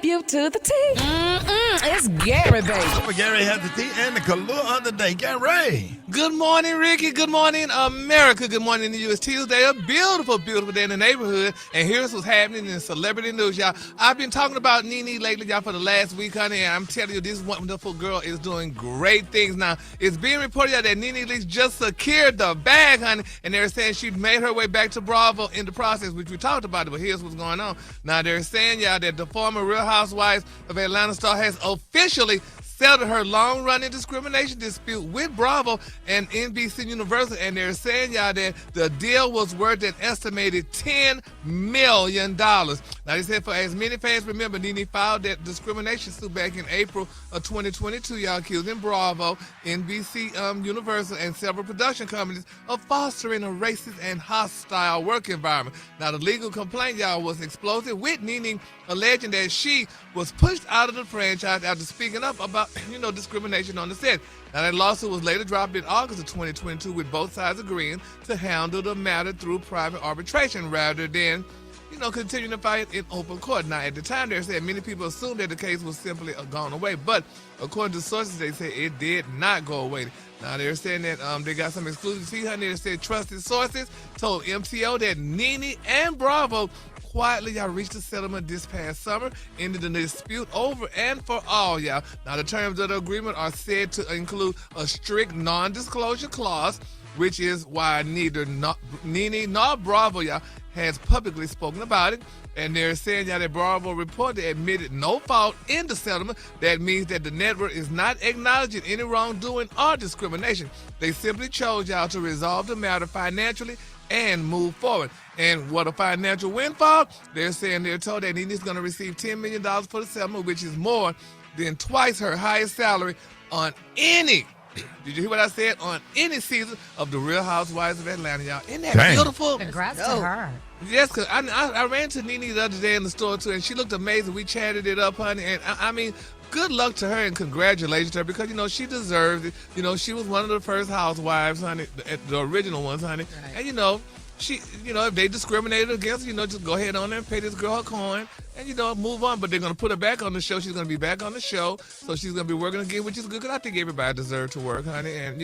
you to the T. It's Gary, baby. Super Gary has the tea and the color of the day. Gary. Good morning, Ricky. Good morning, America. Good morning to you. It's Tuesday, a beautiful, beautiful day in the neighborhood. And here's what's happening in celebrity news, y'all. I've been talking about Nene lately, y'all, for the last week, honey. And I'm telling you, this wonderful girl is doing great things now. It's being reported y'all, that Nene Leakes just secured the bag, honey. And they're saying she made her way back to Bravo in the process, which we talked about it. But here's what's going on. Now, they're saying, y'all, that the former Real Housewives of Atlanta star has officially settled her long-running discrimination dispute with Bravo and NBC Universal, and they're saying, y'all, that the deal was worth an estimated $10 million. Now, they said, for as many fans remember, Nene filed that discrimination suit back in April of 2022, y'all, accusing Bravo, NBC Universal, and several production companies of fostering a racist and hostile work environment. Now, the legal complaint, y'all, was explosive, with Nene alleging that she was pushed out of the franchise after speaking up about discrimination on the set. Now, that lawsuit was later dropped in August of 2022, with both sides agreeing to handle the matter through private arbitration rather than, continuing to fight in open court. Now, at the time, they said many people assumed that the case was simply gone away, but according to sources, they say it did not go away. Now, they're saying that they got some exclusivity, honey. They said trusted sources told MTO that Nene and Bravo quietly, y'all, reached a settlement this past summer, ended the dispute over and for all, y'all. Now, the terms of the agreement are said to include a strict non-disclosure clause, which is why neither Nene nor Bravo, y'all, has publicly spoken about it. And they're saying, y'all, that Bravo reportedly admitted no fault in the settlement. That means that the network is not acknowledging any wrongdoing or discrimination. They simply chose, y'all, to resolve the matter financially and move forward. And what a financial windfall, they're saying they're told that Nene's going to receive $10 million for the settlement, which is more than twice her highest salary on any, did you hear what I said? On any season of The Real Housewives of Atlanta, y'all. Isn't that beautiful? Congrats to her. Yes, because I ran to Nene the other day in the store, too, and she looked amazing. We chatted it up, honey, and I mean, good luck to her and congratulations to her, because, she deserves it. She was one of the first housewives, honey, the original ones, honey. Right. And, she, if they discriminated against her, just go ahead on there and pay this girl her coin and, move on. But they're going to put her back on the show. She's going to be back on the show. So she's going to be working again, which is good, because I think everybody deserves to work, honey. And,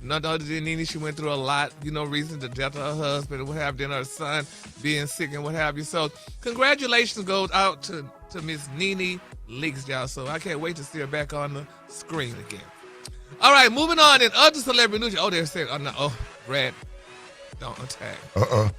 not other than Nene, she went through a lot, recent, the death of her husband and what have you, and her son being sick and what have you. So congratulations goes out to Miss Nene Leakes, y'all. So I can't wait to see her back on the screen again. All right, moving on. In other celebrity news, they're saying, Brad, don't attack. Now,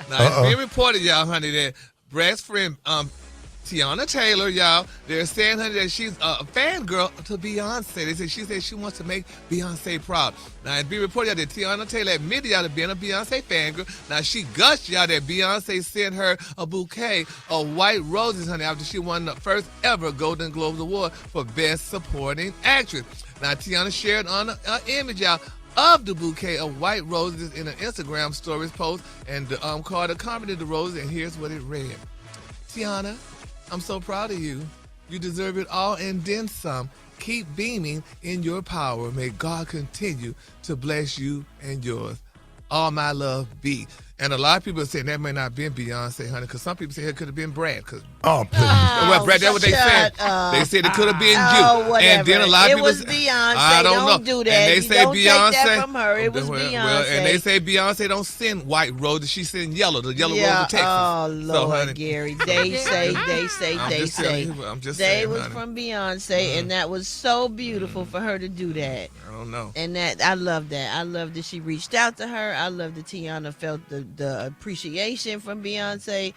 it's being reported, y'all, honey, that Brad's friend, Tiana Taylor, y'all, they're saying, honey, that she's a fangirl to Beyonce. She said she wants to make Beyonce proud. Now, it's being reported, y'all, that Tiana Taylor admitted, y'all, to being a Beyonce fangirl. Now, she gushed, y'all, that Beyonce sent her a bouquet of white roses, honey, after she won the first ever Golden Globes Award for Best Supporting Actress. Now, Tiana shared on an image, y'all, of the bouquet of white roses in an Instagram stories post, and the card accompanied the roses, and here's what it read. Tiana, I'm so proud of you. You deserve it all and then some. Keep beaming in your power. May God continue to bless you and yours. All my love, B. And a lot of people are saying that may not have been Beyonce, honey, because some people say it could have been Brad. Please. Well, Brad, that's what they said. They said it could have been you. Whatever. And then a lot of people say, Beyonce. I don't know. Do that. And they say don't Beyonce. Take that from her. It was Beyonce. And they say Beyonce don't send white roses. She sends yellow, the yellow rose of Texas. Oh, Lord, so, honey, Gary. They say. I'm just they saying, was honey. from Beyonce, and that was so beautiful for her to do that. I don't know. And that I love that. I love that she reached out to her. I love that Tiana felt the appreciation from Beyonce.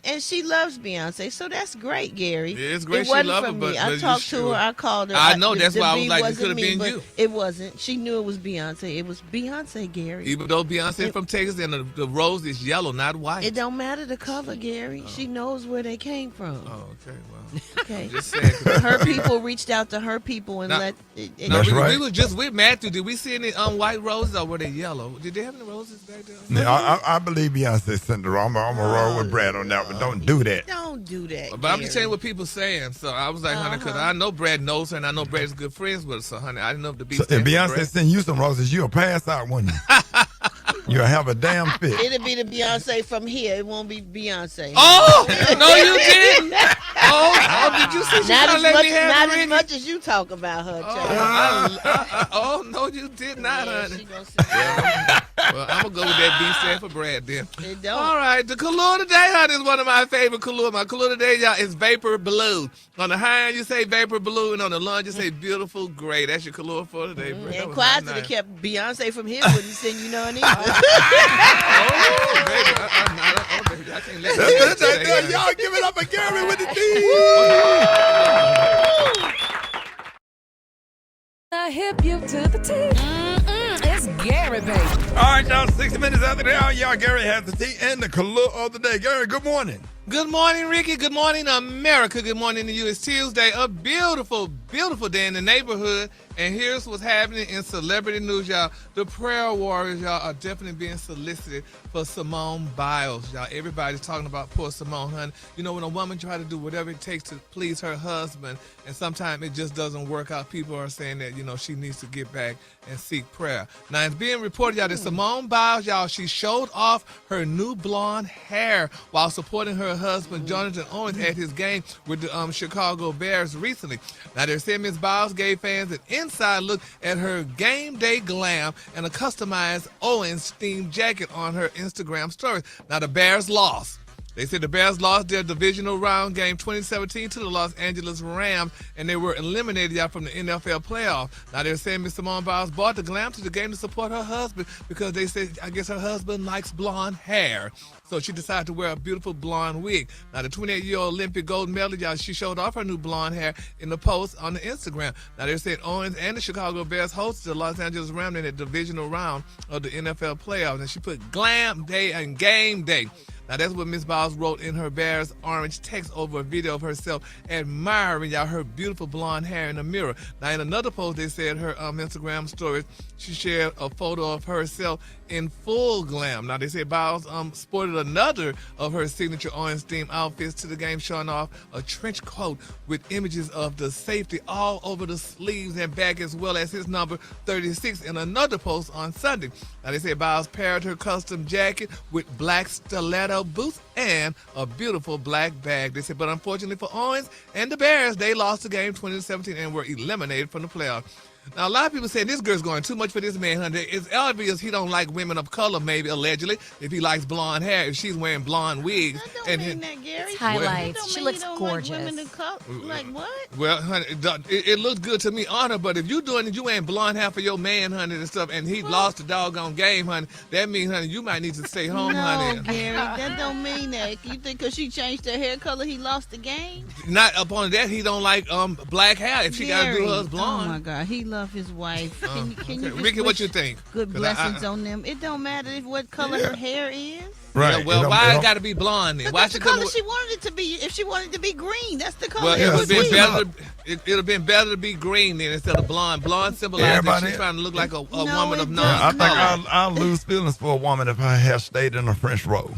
And she loves Beyonce, so that's great, Gary. Yeah, it's great. It She wasn't loves her, from me. but I talked to her. I called her. I know. That's why I was B like, it wasn't could have me, been but you. It wasn't. She knew it was Beyonce. It was Beyonce, Gary. Even though Beyonce from Texas and the rose is yellow, not white. It don't matter the color, Gary. She knows where they came from. Oh, okay. Well, okay. I'm just saying. Her people reached out to her people and let. We was just with Matthew. Did we see any white roses, or were they yellow? Did they have any roses back there? Yeah, I believe Beyonce sent the wrong. I'm going to roll with Brad on that, but don't do that. Don't do that. But I'm just saying what people saying. So I was like, honey, because I know Brad knows her, and I know Brad's good friends with her. So, honey, I didn't know if the beat. So if Beyonce send you some roses, you'll pass out, wouldn't you? You'll have a damn fit. It'll be the Beyonce from here. It won't be Beyonce. Oh, no, you didn't. Did you see she Not trying as to let much, me have not it, as Rickey? much as you talk about her, child. Oh, no, you did not, Yeah, honey. she gonna sit there. Well, I'm going to go with that B stand for Brad then. It don't. All right, the color today, honey, is one of my favorite color. My color today, y'all, is Vapor Blue. On the high end, you say Vapor Blue, and on the lunge, you say Beautiful Gray. That's your color for today, Brad. That And was quiet nice. to kept Beyonce from his wouldn't send you none either. Oh, baby, baby, I can't let That's that right there. Y'all give it up for Gary with the T. I hip you to the T. It's Gary, baby. All right, y'all, 60 minutes after the hour, y'all, Gary has the tea and the color of the day. Gary, good morning. Good morning, Rickey. Good morning, America. Good morning to you. It's Tuesday, a beautiful, beautiful day in the neighborhood. And here's what's happening in celebrity news, y'all. The prayer warriors, y'all, are definitely being solicited for Simone Biles, y'all. Everybody's talking about poor Simone, honey. You know, when a woman tries to do whatever it takes to please her husband, and sometimes it just doesn't work out, people are saying that, you know, she needs to get back and seek prayer. Now, it's being reported, y'all, that Simone Biles, y'all, she showed off her new blonde hair while supporting her husband, Jonathan Owens, at his game with the Chicago Bears recently. Now, they're saying Ms. Biles gave fans an inside look at her game day glam and a customized Owens-themed jacket on her Instagram stories. Now, the Bears lost. They said the Bears lost their divisional round game 2017 to the Los Angeles Rams, and they were eliminated y'all from the NFL playoff. Now they're saying Miss Simone Biles brought the glam to the game to support her husband because they said, I guess her husband likes blonde hair. So she decided to wear a beautiful blonde wig. Now the 28-year-old Olympic gold medalist, y'all, she showed off her new blonde hair in the post on the Instagram. Now they're saying Owens and the Chicago Bears hosted the Los Angeles Rams in the divisional round of the NFL playoffs, and she put glam day and game day. Now, that's what Miss Biles wrote in her Bears orange text over a video of herself admiring y'all her beautiful blonde hair in the mirror. Now, in another post, they said her Instagram story, she shared a photo of herself in full glam. Now, they said Biles sported another of her signature orange-themed outfits to the game, showing off a trench coat with images of the safety all over the sleeves and back, as well as his number 36 in another post on Sunday. Now, they said Biles paired her custom jacket with black stiletto boots and a beautiful black bag. They said, but unfortunately for Owens and the Bears, they lost the game 2017 and were eliminated from the playoffs. Now, a lot of people say this girl's going too much for this man, honey. It's obvious he don't like women of color, maybe, allegedly, if he likes blonde hair, if she's wearing blonde wigs. That don't mean that, Gary. It's highlights. That don't She mean looks you don't gorgeous. Like women of color. Like what? Well, honey, it looks good to me on her, but if you doing it, you ain't blonde hair for your man, honey, and stuff, and he lost the doggone game, honey, that means, honey, you might need to stay home, No, honey. Gary, that don't mean that. You think because she changed her hair color, he lost the game? Not upon that, he don't like black hair if she got to do hers Oh blonde. my God, he love his wife. Can you just Rickey, what wish you think? good 'Cause blessings on them. It don't matter what color her hair is. Right. Yeah, well, why it got to be blonde then? But Why that's she the color couldn't? she wanted it to be. If she wanted it to be green, that's the color. Well, it it would would been be. better. It'd have been better to be green then instead of blonde. Blonde symbolizes that Everybody- she's trying to look like a No, woman it of doesn't. I non think color. I'll lose feelings for a woman if her hair stayed in a French roll.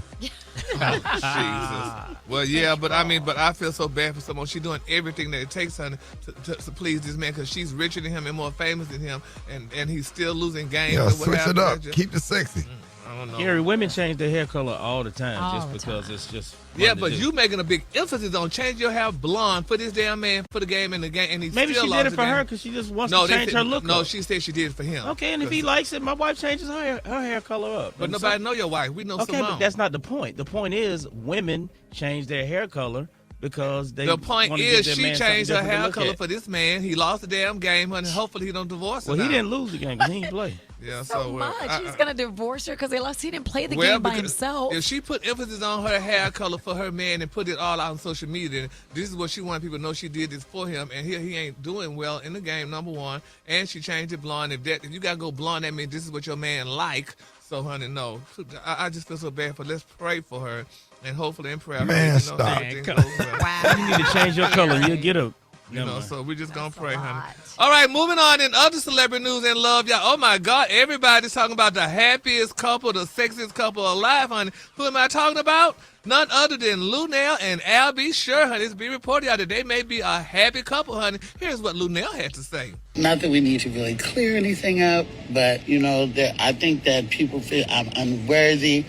Jesus. Well, yeah, but I feel so bad for someone. She's doing everything that it takes her to please this man because she's richer than him and more famous than him, and he's still losing games. Yeah, and what switch have it you. up. Just- Keep it sexy. I don't know. Gary, women change their hair color all the time All just the because time. it's just Yeah, fun to but do. you making a big emphasis on change your hair blonde for this damn man for the game and the game, and he Maybe still she lost did it the for game. her because she just wants No, to they change said- her look No, up. she said she did it for him. Okay, and if he likes it, my wife changes her hair color up. But And nobody so- know your wife. We know Okay, Simone. but that's not the point. The point is women change their hair color because they. The point wanna is give their she man something changed her different to hair look color at. for this man. He lost the damn game, and hopefully he don't divorce her Well, he now. didn't lose the game because he didn't play. Yeah, So much. He's going to divorce her because they lost. He didn't play the game by because himself. If she put emphasis on her hair color for her man and put it all out on social media, this is what she wanted people to know she did this for him, and here he ain't doing well in the game, number one, and she changed it blonde. If you got to go blonde, that means this is what your man like. So, honey, no. I just feel so bad for let's pray for her, and hopefully in prayer. Man, you know, stop. everything goes well. Wow. You need to change your color. You'll get a. You Never know, mind. so we're just gonna pray, honey. lot. All right, moving on in other celebrity news and love, y'all. Oh my God, everybody's talking about the happiest couple, the sexiest couple alive, honey. Who am I talking about? None other than Lunel and Al B. Sure, honey. It's being reported out that they may be a happy couple, honey. Here's what Lunel had to say. Not that we need to really clear anything up, but, that I think that people feel I'm unworthy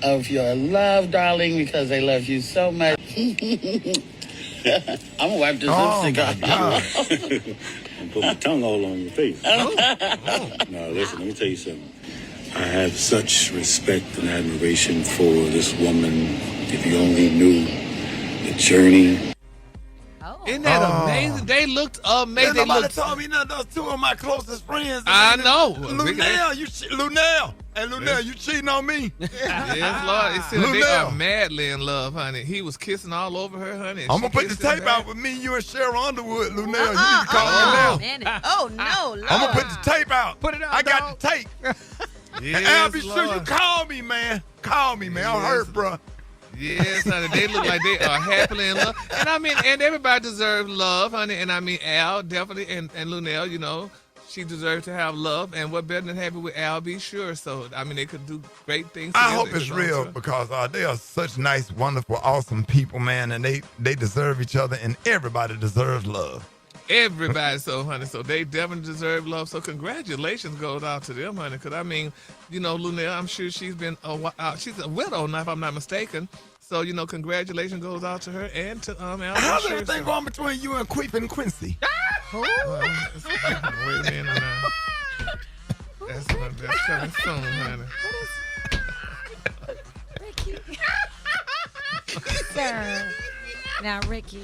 of your love, darling, because they love you so much. I'm gonna wipe this Oh, lipstick my God. And put my tongue all on your face. No, listen, let me tell you something. I have such respect and admiration for this woman. If you only knew the journey. Isn't that amazing? They looked amazing. They Nobody looked... told me nothing. Those two of my closest friends. I know. Lunel, Lunel. Hey, Lunel, you cheating on me? Yes, Lord. It said they are madly in love, honey. He was kissing all over her, honey. I'm going to put the tape out with me, you, and Cheryl Underwood, Lunel. You need to call me now. Oh, no, Lord. I'm going to put the tape out. Put it out, I got the tape. Yes, And Al, be sure you Lord. call me, man. Call me, man. I'm hurt, bro. Yes, honey. They look like they are happily in love. And I mean, and everybody deserves love, honey. And I mean, Al, definitely, and Lunel, you know, she deserves to have love. And what better than happy with Al, be sure. So, I mean, they could do great things I together, hope it's you know, real so. because they are such nice, wonderful, awesome people, man. And they deserve each other, and everybody deserves love. Everybody, so honey, so they definitely deserve love. So congratulations goes out to them, honey. Because I mean, you know, Lunel, I'm sure she's been she's a widow now, if I'm not mistaken. So you know, congratulations goes out to her and to Al. How's everything going between you and Queep and Quincy? Wait a minute now. That's coming soon, honey. Ricky. Sir. Now, Ricky.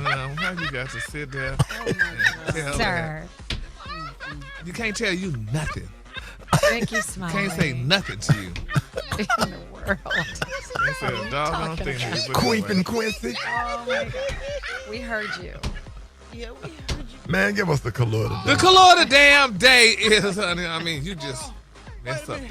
Why you got to sit there? Oh, my God. Tell Sir. You can't tell you nothing. Ricky Smiley. Can't say nothing to you. in the world. They said a doggone thing. Queep and Quincy. Oh, my God. We heard you. Yeah, we heard you. Man, give us the color today. The color of the damn day is, honey, I mean, you just messed up there.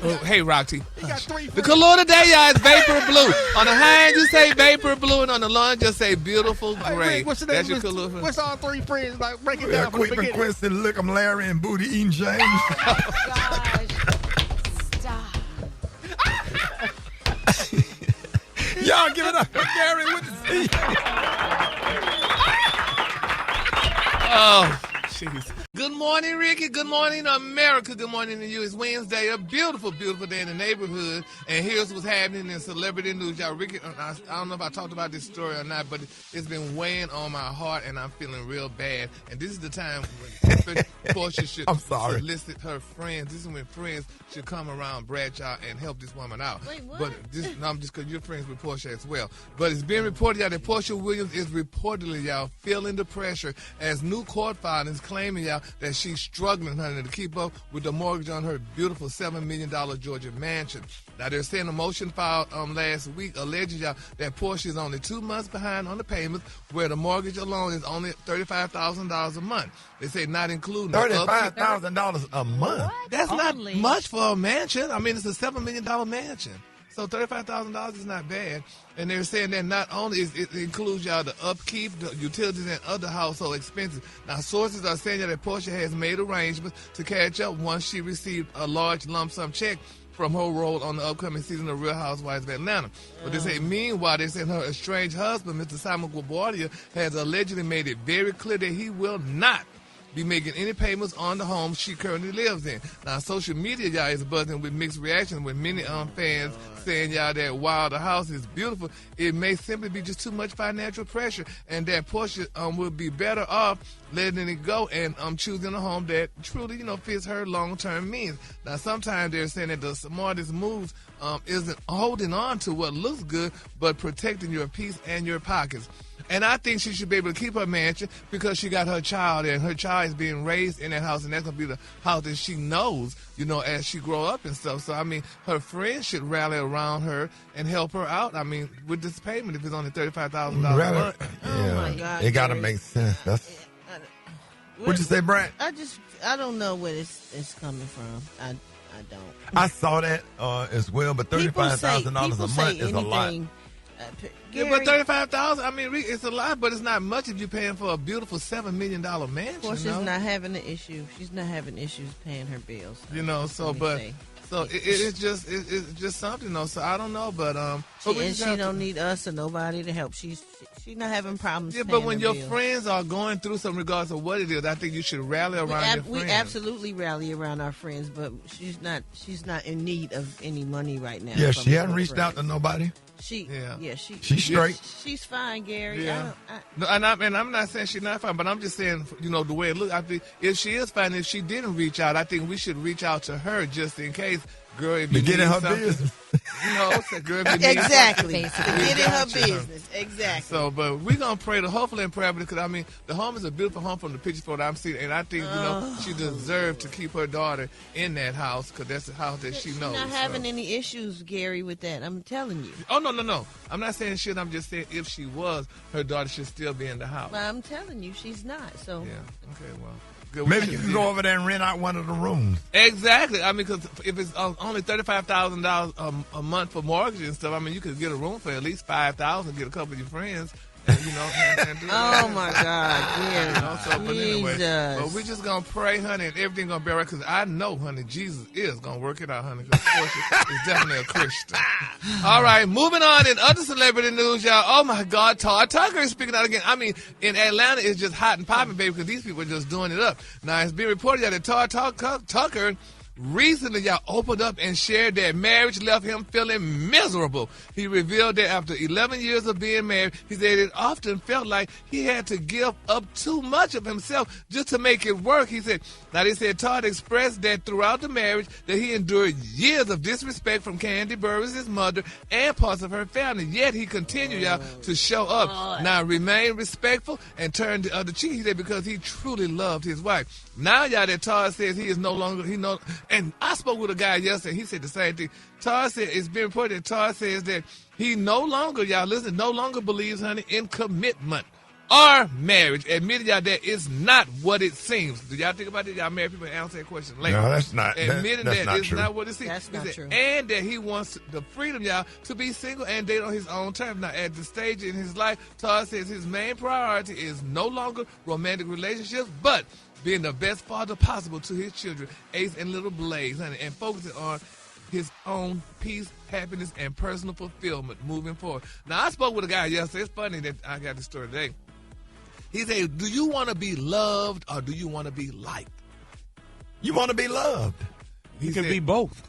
Oh, hey, Rocky. The color of the day, y'all, is vapor blue. On the high end, you say vapor blue, and on the low end, just say beautiful gray. That's your color. What's all three friends? Like, break it Yeah, down from the Queep and beginning. Quincy, Lick 'em Larry, and Booty Eating James. Gosh. Stop. Y'all give it up for Gary with the C. Oh, jeez. Good morning, Ricky. Good morning, America. Good morning to you. It's Wednesday, a beautiful, beautiful day in the neighborhood. And here's what's happening in celebrity news. Y'all, Ricky, I don't know if I talked about this story or not, but it's been weighing on my heart, and I'm feeling real bad. And this is the time when Portia should solicit her friends. This is when friends should come around Bradshaw and help this woman out. Wait, what? But I'm just because you're friends with Portia as well. But it's been reported, y'all, that Portia Williams is reportedly, y'all, feeling the pressure as new court filings claiming, y'all, that she's struggling, honey, to keep up with the mortgage on her beautiful $7 million Georgia mansion. Now, they're saying a motion filed last week alleging, y'all, that Portia is only 2 months behind on the payments, where the mortgage alone is only $35,000 a month. They say not including $35,000 a month. That's Only. not much for a mansion. I mean, it's a $7 million mansion. So $35,000 is not bad. And they're saying that not only it includes, y'all, the upkeep, the utilities, and other household expenses. Now, sources are saying that Portia has made arrangements to catch up once she received a large lump sum check from her role on the upcoming season of Real Housewives of Atlanta. But they say, meanwhile, they say her estranged husband, Mr. Simon Guabardia, has allegedly made it very clear that he will not be making any payments on the home she currently lives in. Now, social media, y'all, is buzzing with mixed reactions, with many fans saying, y'all, that while the house is beautiful, it may simply be just too much financial pressure, and that Portia will be better off letting it go and choosing a home that truly, you know, fits her long-term means. Now, sometimes they're saying that the smartest moves isn't holding on to what looks good, but protecting your peace and your pockets. And I think she should be able to keep her mansion because she got her child, and her child is being raised in that house, and that's going to be the house that she knows, you know, as she grow up and stuff. So, I mean, her friends should rally around her and help her out, I mean, with this payment if it's only $35,000 a month. Yeah, my God, it got to Gary. make sense. That's what'd you say, Brad? I don't know where it's coming from. I don't. I saw that as well, but $35,000 a month is a lot. Yeah, but $35,000, I mean, it's a lot, but it's not much if you're paying for a beautiful $7 million mansion. Portia's not having an issue. She's not having issues paying her bills. You know, so, but... say. So it's just something, though. So I don't know, but She don't need us or nobody to help. She's not having problems. Yeah, paying but when her your bills. friends are going through some regards of what it is, I think you should rally around your we friends. absolutely rally around our friends, but she's not in need of any money right now. Yeah, from she her hadn't reached out to friends. nobody. She's straight. She's fine, Gary. Yeah. No, and I'm not saying she's not fine, but I'm just saying, the way it looks. I think if she is fine, if she didn't reach out, I think we should reach out to her just in case. Girl, if you get in her something, business. Girl, if you exactly. need Get in her business. Exactly. So, but we're going to pray hopefully in prayer because, the home is a beautiful home from the pictures that I'm seeing. And I think, she deserves to keep her daughter in that house because that's the house that she knows. She's not having any issues, Gary, with that. I'm telling you. Oh, no. I'm not saying shit. I'm just saying if she was, her daughter should still be in the house. Well, I'm telling you, she's not. So. Yeah. Okay, well. Maybe you can go over there and rent out one of the rooms. Exactly. Because if it's only $35,000 a month for mortgage and stuff, you could get a room for at least $5,000. Get a couple of your friends. And do oh my God! Yeah. But anyway, but we're just gonna pray, honey, and everything's gonna be all right. Because I know, honey, Jesus is gonna work it out, honey. Because of course, he's definitely a Christian. All right, moving on in other celebrity news, y'all. Oh my God, Todd Tucker is speaking out again. In Atlanta, it's just hot and popping, baby, because these people are just doing it up. Now it's being reported that Todd Tucker recently, y'all, opened up and shared that marriage left him feeling miserable. He revealed that after 11 years of being married, he said it often felt like he had to give up too much of himself just to make it work. He said Todd expressed that throughout the marriage that he endured years of disrespect from Candy Burris, his mother, and parts of her family. Yet he continued, y'all, to show up. Now remain respectful and turn the other cheek. He said because he truly loved his wife. Now, y'all, that Todd says he is no longer, and I spoke with a guy yesterday, he said the same thing. Todd said, it's been reported that Todd says that he no longer believes, honey, in commitment or marriage. Admitting, y'all, that it's not what it seems. Do y'all think about it? Y'all married people and answer that question later. No, that's not. Admitting that's that not it's true. not what it seems. That's not true. And that he wants the freedom, y'all, to be single and date on his own terms. Now, at the stage in his life, Todd says his main priority is no longer romantic relationships, but being the best father possible to his children, Ace and little Blaze, honey, and focusing on his own peace, happiness, and personal fulfillment moving forward. Now, I spoke with a guy yesterday. It's funny that I got this story today. He said, do you want to be loved or do you want to be liked? You want to be loved. You can be both.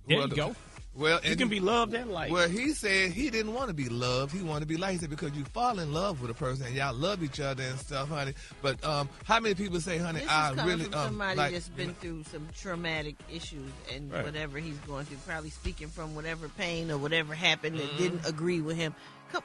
There you go. Well, you can be loved and liked. Well, he said he didn't want to be loved. He wanted to be liked. He said because you fall in love with a person and y'all love each other and stuff, honey. But how many people say, honey, I really from somebody that's been through some traumatic issues and whatever he's going through, probably speaking from whatever pain or whatever happened that didn't agree with him.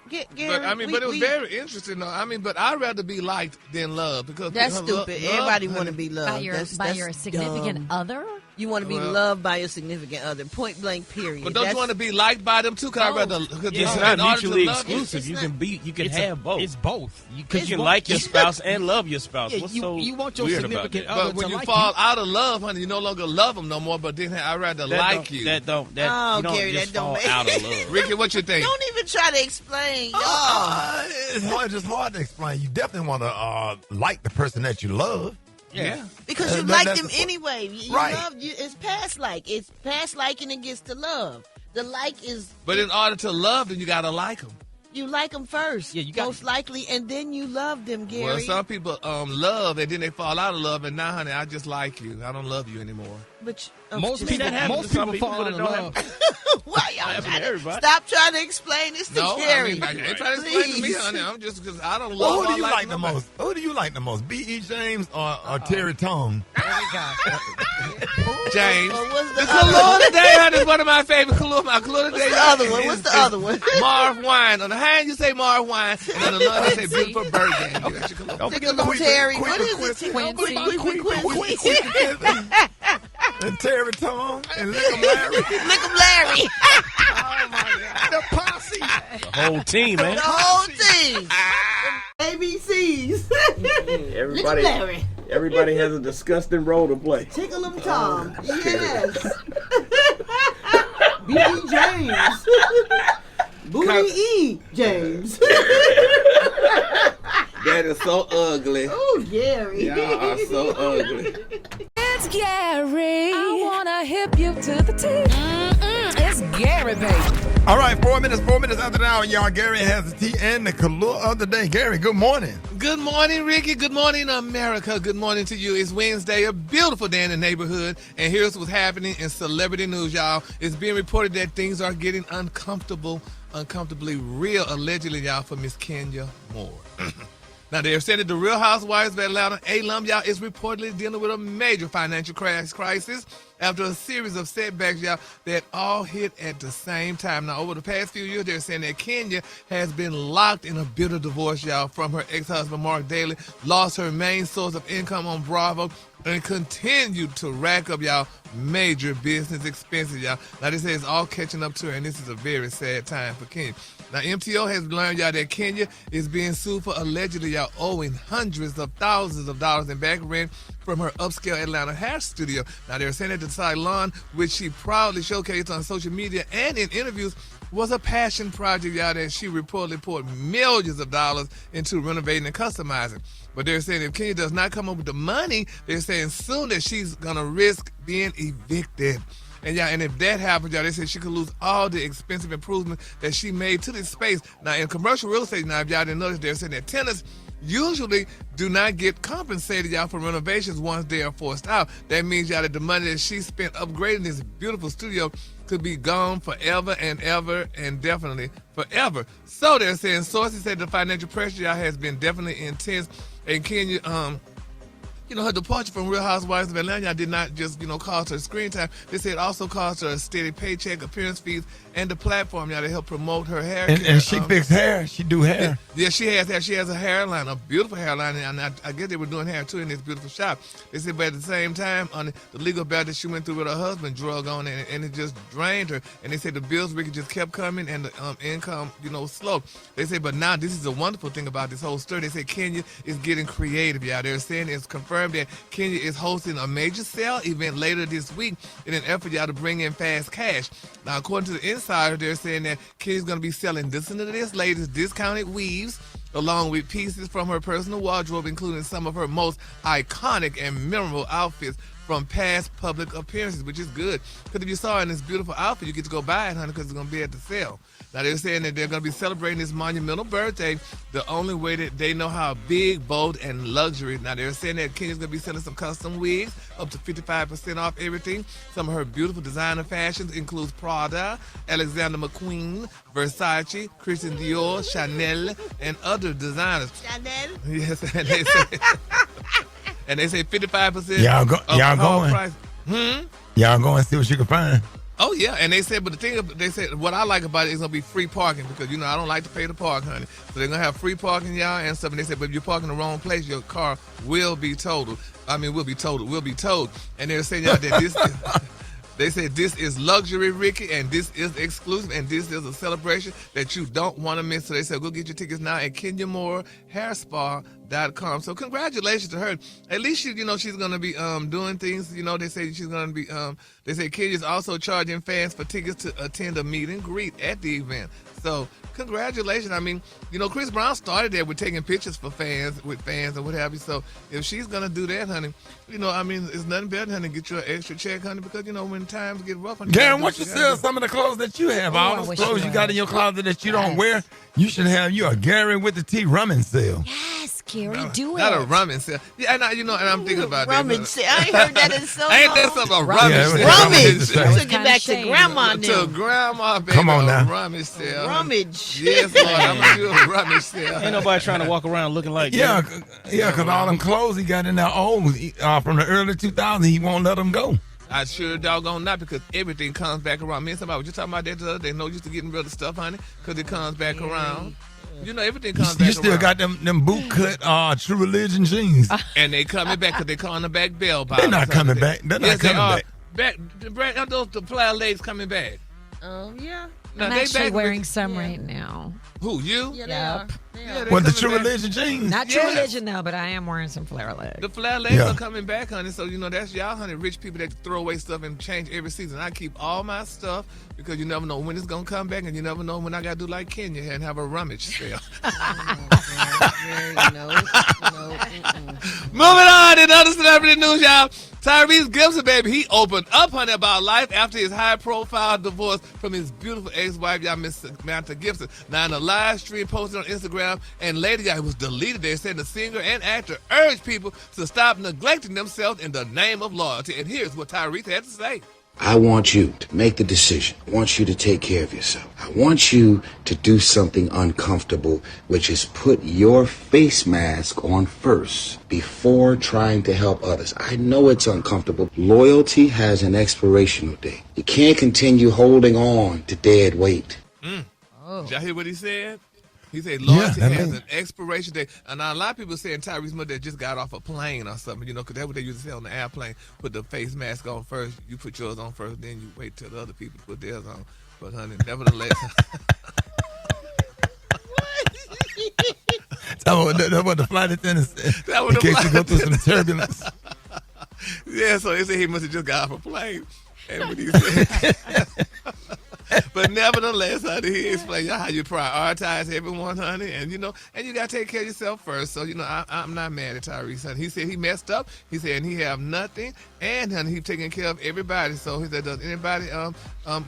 Gary, but it was very interesting, though. But I'd rather be liked than loved because that's stupid. Everybody want to be loved By your significant other. You want to be loved by your significant other, point blank, period. But don't you want to be liked by them too? It's not mutually exclusive. You can have both. It's both. Because you like your spouse and love your spouse. Yeah, What's you want your weird significant about other But when to you like fall you. out of love, honey, you no longer love them no more. But then I'd rather like you. You don't Gary, just that don't fall make out of love. Ricky, what you think? Don't even try to explain, y'all. It's just hard to explain. You definitely want to like the person that you love. Yeah. Because you That's like them the- anyway. You Right. love you. It's past like. It's past liking and gets to love. The like is But in order to love them, you gotta like them. you like them first. Yeah, you got- most likely, and then you love them, Gary. Well, some people love and then they fall out of love, and now, honey, I just like you. I don't love you anymore. But Most people fall out of love. why y'all happens to trying to everybody. stop trying to explain this to No, Gary? I ain't trying to explain to me, Please. honey. I'm just because I don't Well, love. who do you or like the nobody. most? Who do you like the most? B.E. James or Terry Tone? James. What's The the Kahlua other today, honey, is one of my favorite Kahlua. My Kahlua today. What's the other one? What's the other one? Marv wine. On the hand, you say Marv wine, and on the other, you say beautiful burger. Don't Take a little Terry. What is it? Quincy. Quincy. And Terry Tone and Lick 'em Larry. Lick 'em Larry. The posse. The whole team, man. The whole team. ABCs. Everybody, Larry. everybody has a disgusting role to play. Tickle 'em Tom. Yes. B.E. James. Booty E. James. That is so ugly. Oh, Gary. Y'all are so ugly. It's Gary. I wanna hip you to the T. It's Gary, baby. All right, 4 minutes after the hour, y'all. Gary has the tea and the color of the day. Gary, good morning. Good morning, Ricky. Good morning, America. Good morning to you. It's Wednesday, a beautiful day in the neighborhood. And here's what's happening in celebrity news, y'all. It's being reported that things are getting uncomfortably real, allegedly, y'all, for Miss Kenya Moore. Now, they're saying that the Real Housewives of Atlanta alum, y'all, is reportedly dealing with a major financial crisis after a series of setbacks, y'all, that all hit at the same time. Now, over the past few years, they're saying that Kenya has been locked in a bitter divorce, y'all, from her ex-husband, Mark Daly, lost her main source of income on Bravo, and continued to rack up, y'all, major business expenses, y'all. Now, they say it's all catching up to her, and this is a very sad time for Kenya. Now, MTO has learned, y'all, that Kenya is being sued for allegedly, y'all, owing hundreds of thousands of dollars in back rent from her upscale Atlanta hair studio. Now, they're saying that the salon, which she proudly showcased on social media and in interviews, was a passion project, y'all, that she reportedly poured millions of dollars into renovating and customizing. But they're saying if Kenya does not come up with the money, they're saying soon that she's going to risk being evicted. And yeah, and if that happens, y'all, they said she could lose all the expensive improvements that she made to this space. Now, in commercial real estate, now, if y'all didn't notice, they're saying that tenants usually do not get compensated, y'all, for renovations once they are forced out. That means, y'all, that the money that she spent upgrading this beautiful studio could be gone forever and ever and definitely forever. So they're saying sources said the financial pressure, y'all, has been definitely intense. And Kenya, her departure from Real Housewives of Atlanta did not just, cost her screen time. They said it also cost her a steady paycheck, appearance fees, and the platform, y'all, to help promote her hair care. And she fix hair. She do hair. Yeah, she has hair. She has a hairline, a beautiful hairline, and I guess they were doing hair, too, in this beautiful shop. They said, but at the same time, on the legal battle that she went through with her husband drug on, and it just drained her. And they said the bills, Ricky, just kept coming, and the income, slow. They said, but now this is a wonderful thing about this whole story. They said Kenya is getting creative, y'all. They're saying it's confirmed that Kenya is hosting a major sale event later this week in an effort, y'all, to bring in fast cash. Now, according to the insider, they're saying that Kenya's going to be selling, listen to this, ladies, discounted weaves, along with pieces from her personal wardrobe, including some of her most iconic and memorable outfits from past public appearances, which is good. Because if you saw her in this beautiful outfit, you get to go buy it, honey, because it's going to be at the sale. Now, they're saying that they're going to be celebrating this monumental birthday the only way that they know how big, bold, and luxury. Now, they're saying that Kenya's going to be selling some custom wigs, up to 55% off everything. Some of her beautiful designer fashions includes Prada, Alexander McQueen, Versace, Christian Dior, Chanel, and other designers. Chanel? Yes, and they say... And they say 55%. Y'all going? Price. Y'all go and see what you can find. Oh yeah, and they said, but the thing they said, what I like about it is gonna be free parking because I don't like to pay to park, honey. So they're gonna have free parking, y'all, and stuff. And they said, but if you're parking the wrong place, your car will be totaled. Will be towed. And they're saying, y'all, that this. They said this is luxury, Ricky, and this is exclusive, and this is a celebration that you don't want to miss. So they said, go get your tickets now at KenyaMooreHairSpa.com. So congratulations to her. At least she's going to be doing things. They say she's going to be. They say Kenya's also charging fans for tickets to attend a meet and greet at the event. So congratulations. I mean, Chris Brown started there with taking pictures for fans, with fans and what have you. So if she's going to do that, honey, it's nothing better, honey, get you an extra check, honey, because, when times get rough, honey. Garen, why don't you sell some of the clothes that you have? All those clothes you got in your closet that you don't wear, you should have you a Gary with the T rumming sale. Yes, Gary, do it. Not a rumming sale. Yeah, and and I'm thinking about rumming sale. I ain't heard that in so long. Ain't that something? A rummage sale. Rummage. You took it back to grandma now. To grandma, baby. Come on now. Rummage sale. Rummage. Yes, Lord. I'm going to do a rummage sale. Ain't nobody trying to walk around looking like Yeah, because all them clothes he got in there old from the early 2000s, he won't let them go. I sure doggone not, because everything comes back around. Me and somebody was just talking about that the other day. No use to getting rid of stuff, honey, because it comes back around. Everything comes back around. You still got them boot cut True Religion jeans. And they coming back because they calling them back bell bottoms. They're not coming back. They're not coming back. Those the plaid ladies coming back. Oh, yeah. I'm actually wearing some right now. Who, you? Yeah, they are. Yeah, What, the coming True back. Religion jeans? Not True Yes. Religion, though, but I am wearing some flare legs. The flare legs Yeah. are coming back, honey. So, that's y'all, honey, rich people that throw away stuff and change every season. I keep all my stuff because you never know when it's going to come back, and you never know when I got to do like Kenya and have a rummage sale. Moving on in other celebrity news, y'all. Tyrese Gibson, baby, he opened up, honey, about life after his high-profile divorce from his beautiful ex-wife, y'all, Miss Samantha Gibson. Now, in a live stream posted on Instagram, and later, y'all, it was deleted. They said the singer and actor urged people to stop neglecting themselves in the name of loyalty. And here's what Tyrese had to say. I want you to make the decision. I want you to take care of yourself. I want you to do something uncomfortable, which is put your face mask on first before trying to help others. I know it's uncomfortable. Loyalty has an expirational date. You can't continue holding on to dead weight. Did y'all hear what he said? He said loyalty that has means- an expiration date. And now a lot of people saying Tyrese mother just got off a plane or something, because that's what they used to say on the airplane. Put the face mask on first. You put yours on first, then you wait till the other people put theirs on. But, honey, nevertheless. That's what the flight attendant said. That what In the case you go flight through some turbulence. Yeah, so they say he must have just got off a plane. And what he said. But nevertheless, honey, he explained how you prioritize everyone, honey, and you got to take care of yourself first. So, I'm not mad at Tyrese, honey. He said he messed up. He said, and he have nothing, and honey, he's taking care of everybody. So he said, does anybody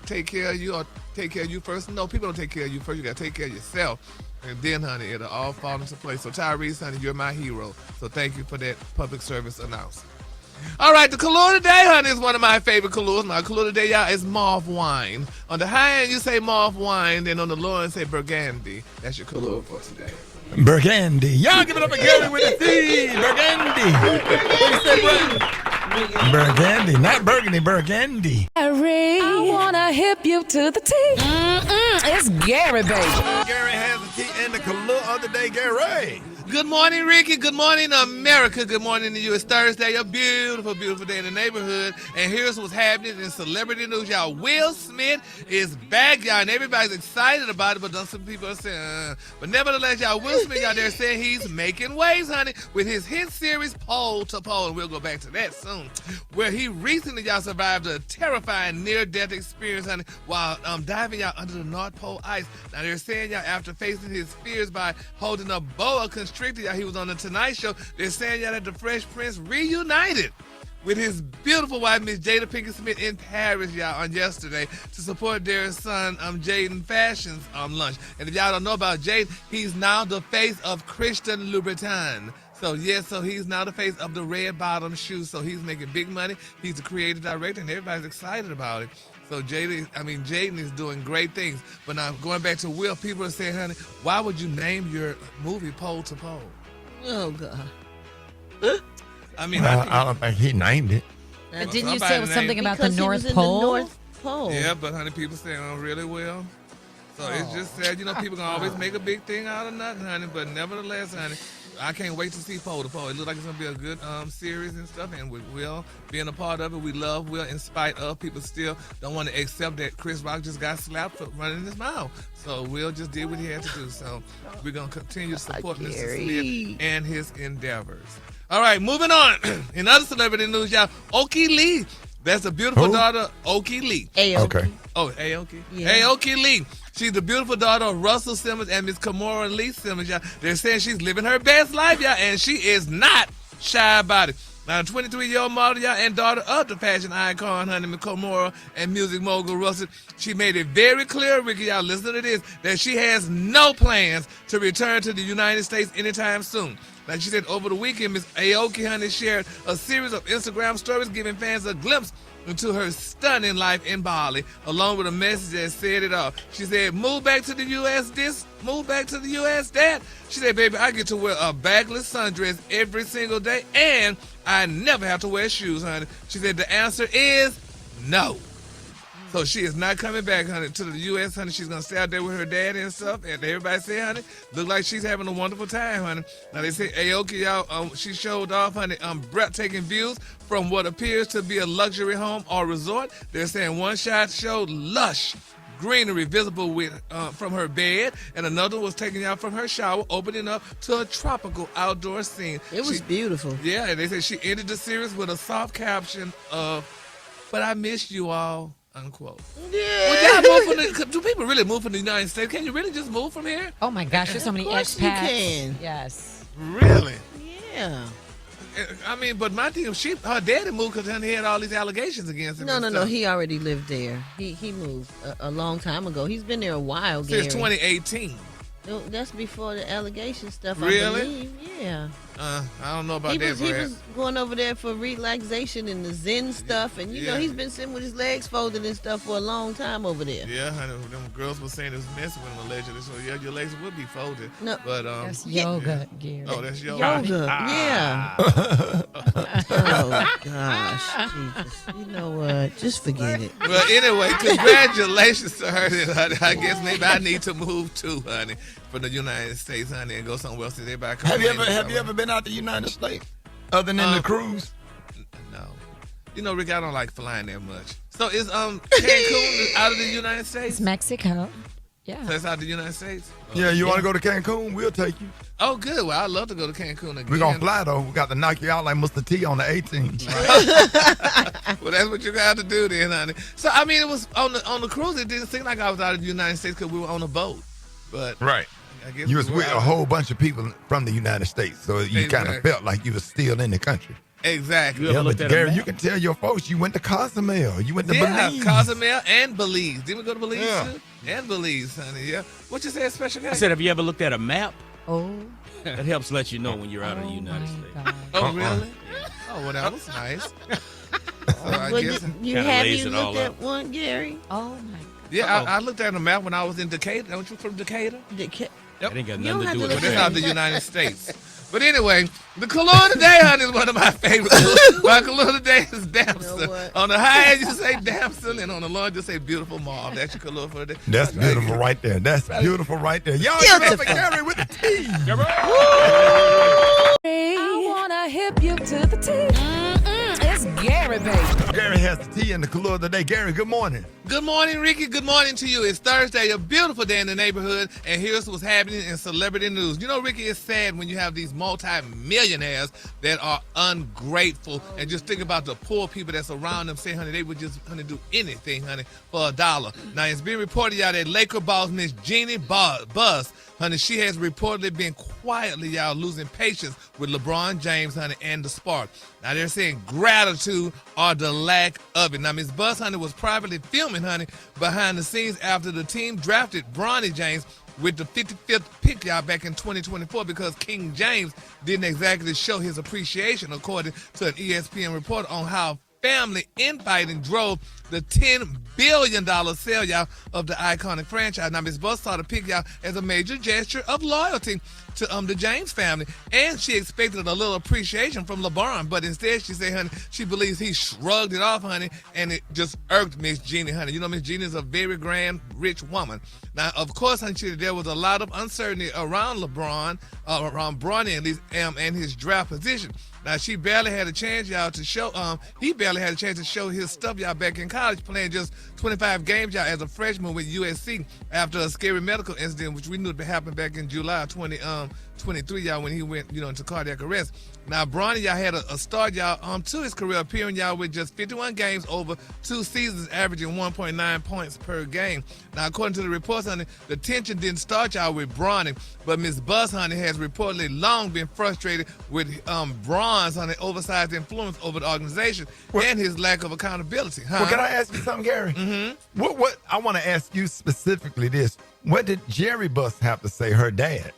take care of you or take care of you first? No, people don't take care of you first. You got to take care of yourself. And then, honey, it'll all fall into place. So, Tyrese, honey, you're my hero. So, thank you for that public service announcement. All right, the color today, honey, is one of my favorite colors. My color today, y'all, is mauve wine. On the high end, you say mauve wine. Then on the low end, say burgundy. That's your color for today. Burgundy. Y'all give it up for Gary with the T. Burgundy. What you say, bro? Burgundy. Not burgundy, burgundy. Gary, I wanna hip you to the T. It's Gary, baby. Gary has the T and the color of the day, Gary. Good morning, Rickey. Good morning, America. Good morning to you. It's Thursday, a beautiful, beautiful day in the neighborhood. And here's what's happening in celebrity news, y'all. Will Smith is back, y'all, and everybody's excited about it, but some people are saying, But nevertheless, y'all, Will Smith out there saying he's making waves, honey, with his hit series Pole to Pole, and we'll go back to that soon, where he recently, y'all, survived a terrifying near-death experience, honey, while diving, y'all, under the North Pole ice. Now, they're saying, y'all, after facing his fears by holding a boa constrictor, y'all, he was on the Tonight Show. They're saying, y'all, that the Fresh Prince reunited with his beautiful wife, Miss Jada Pinkett Smith, in Paris, y'all, on yesterday to support their son, Jaden Fashion's lunch. And if y'all don't know about Jaden, he's now the face of Christian Louboutin. So, yes, he's now the face of the red bottom shoes. So he's making big money. He's the creative director, and everybody's excited about it. So Jaden is doing great things. But now going back to Will, people are saying, honey, why would you name your movie Pole to Pole? Oh, God. I mean, I don't think he named it. Didn't you somebody say it was something about the Because he North was in Pole? the North Pole. yeah, but honey, people saying, really well. So it's just sad, people can always make a big thing out of nothing, honey. But nevertheless, honey, I can't wait to see Pole to Pole. It looks like it's going to be a good series and stuff. And with Will being a part of it, we love Will in spite of people still don't want to accept that Chris Rock just got slapped for running his mouth. So Will just did what he had to do. So we're going to continue to support Mr. Smith and his endeavors. All right, moving on. In other celebrity news, y'all, Oki Lee. That's the beautiful daughter, Oki Lee. Okay. Oh, Aoki? Yeah. Aoki Lee. She's the beautiful daughter of Russell Simmons and Miss Kimora Lee Simmons, y'all. They're saying she's living her best life, y'all, and she is not shy about it. Now, the 23-year-old model, y'all, and daughter of the fashion icon, honey, Miss Kimora, and music mogul Russell, she made it very clear, Rickey, y'all, listen to this, that she has no plans to return to the United States anytime soon. Like she said, over the weekend, Miss Aoki, honey, shared a series of Instagram stories giving fans a glimpse into her stunning life in Bali, along with a message that said it all. She said, move back to the U.S. move back to the U.S. that. She said, baby, I get to wear a bagless sundress every single day, and I never have to wear shoes, honey. She said, the answer is no. So she is not coming back, honey, to the U.S., honey. She's going to stay out there with her daddy and stuff. And everybody say, honey, look like she's having a wonderful time, honey. Now, they say Aoki, y'all, she showed off, honey, breathtaking views from what appears to be a luxury home or resort. They're saying one shot showed lush, greenery visible from her bed, and another was taken out from her shower, opening up to a tropical outdoor scene. It was beautiful. Yeah, and they said she ended the series with a soft caption of, "But I missed you all," unquote. Yeah. Do people really move from the United States? Can you really just move from here? Oh my gosh, there's so many Of course expats. you can. Yes. Really? Yeah. I mean, but my thing, her daddy moved because he had all these allegations against him. No. He already lived there. He moved a long time ago. He's been there a while, Gary. Since 2018. No, that's before the allegation stuff. Really? I believe. Yeah. I don't know about He that, was Brad. going over there for relaxation and the Zen stuff, and you know he's been sitting with his legs folded and stuff for a long time over there. Yeah, I know. Them girls were saying it was messing with him allegedly, so yeah, your legs would be folded. No, but that's yoga, Gary. Oh, that's yoga. Yeah. Oh gosh, Jesus. You know what? Just forget it. Well, anyway, congratulations to her. I guess maybe I need to move too, honey, from the United States, honey, and go somewhere else. Everybody Have you ever been out the United States other than the cruise? No. You know, Rick, I don't like flying that much. So is Cancun out of the United States? It's Mexico. Yeah. So that's out of the United States? Yeah, you want to go to Cancun? We'll take you. Oh, good. Well, I'd love to go to Cancun again. We're going to fly, though. We got to knock you out like Mr. T on the 18th. Well, that's what you got to do then, honey. So, I mean, it was on the cruise. It didn't seem like I was out of the United States because we were on a boat. But right. I guess You was with a whole bunch of people from the United States, so you kind of felt like you were still in the country. Exactly. Yeah, but Gary, you can tell your folks you went to Cozumel. You went to Belize. Cozumel and Belize. Didn't we go to Belize too? Yeah. And Belize, honey, yeah. What you say, special guy? I said, have you ever looked at a map? Oh. That helps let you know when you're out of the United States. Oh, really? Oh, well, that was nice. So I But guess, have lays you it all looked at out. one, Gary? Oh my. yeah, I looked at a map when I was in Decatur. Don't you from Decatur? That ain't got You don't nothing to have do to with But look it. that's out of the United States. But anyway, the color today, honey, is one of my favorites. My color today is damson. You know what? On the high end, you say damson, and on the low end, you say beautiful mauve. That's your color for today. That's beautiful right there. That's beautiful right there. Y'all give it up for Gary with the T. I wanna hip you to the T. It's Gary, baby. Gary has the T in the color of the day. Gary, good morning. Good morning, Ricky. Good morning to you. It's Thursday, a beautiful day in the neighborhood, and here's what's happening in celebrity news. You know, Ricky, it's sad when you have these multi-millionaires that are ungrateful, and just think about the poor people that's around them saying, honey, they would just, honey, do anything, honey, for $1. Now, it's been reported, y'all, that Laker boss Miss Jeannie Buss, honey, she has reportedly been quietly, y'all, losing patience with LeBron James, honey, and the Spark. Now, they're saying gratitude or the lack of it. Now, Miss Buss, honey, was privately filming, honey, behind the scenes after the team drafted Bronny James with the 55th pick, y'all, back in 2024 because King James didn't exactly show his appreciation, according to an ESPN report on how family infighting drove the $10 billion sale, y'all, of the iconic franchise. Now, Ms. Buss saw the pick, y'all, as a major gesture of loyalty to the James family, and she expected a little appreciation from LeBron, but instead she said, honey, she believes he shrugged it off, honey, and it just irked Miss Jeannie, honey. You know, Miss Jeannie is a very grand, rich woman. Now, of course, honey, there was a lot of uncertainty around LeBron, around Bronny at least, and his draft position. Now, she barely had a chance, y'all, to show, he barely had a chance to show his stuff, y'all, back in college, playing just 25 games, y'all, as a freshman with USC after a scary medical incident, which we knew happened back in July of 2023, y'all, when he went, into cardiac arrest. Now, Bronny, y'all, had a start, y'all, to his career, appearing, y'all, with just 51 games over 2 seasons, averaging 1.9 points per game. Now, according to the reports, honey, the tension didn't start, y'all, with Bronny, but Miss Buss, honey, has reportedly long been frustrated with Bron's, honey, oversized influence over the organization and his lack of accountability. Huh? Well, can I ask you something, Gary? Mm-hmm. What I want to ask you specifically this. What did Jerry Buss have to say, her dad?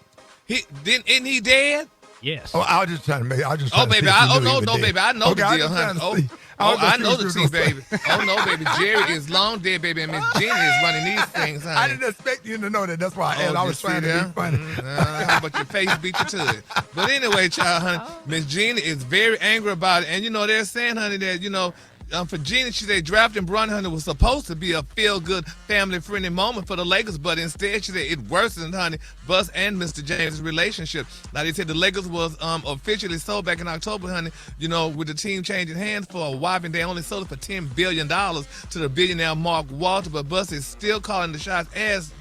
Isn't he dead? Yes. Oh, I was just trying to make. I was just Oh, trying to baby. see if you knew he No, was dead. baby. I know Okay, the I deal, was just honey. trying to see. I know was the just tea, gonna say. baby. Oh, no, baby. Jerry is long dead, baby, and Miss Jeannie is running these things, honey. I didn't expect you to know that. That's why I asked. I was trying to be funny. How about your face beat you to it? But anyway, child, honey, Miss Jeannie is very angry about it. And, they're saying, honey, that, for Jeannie, she said drafting Bron Hunter was supposed to be a feel-good, family-friendly moment for the Lakers, but instead, she said it worsened, honey, Bus and Mr. James' relationship. Now, they said the Lakers was officially sold back in October, honey, with the team changing hands for a whopping. They only sold it for $10 billion to the billionaire Mark Walter, but Bus is still calling the shots as,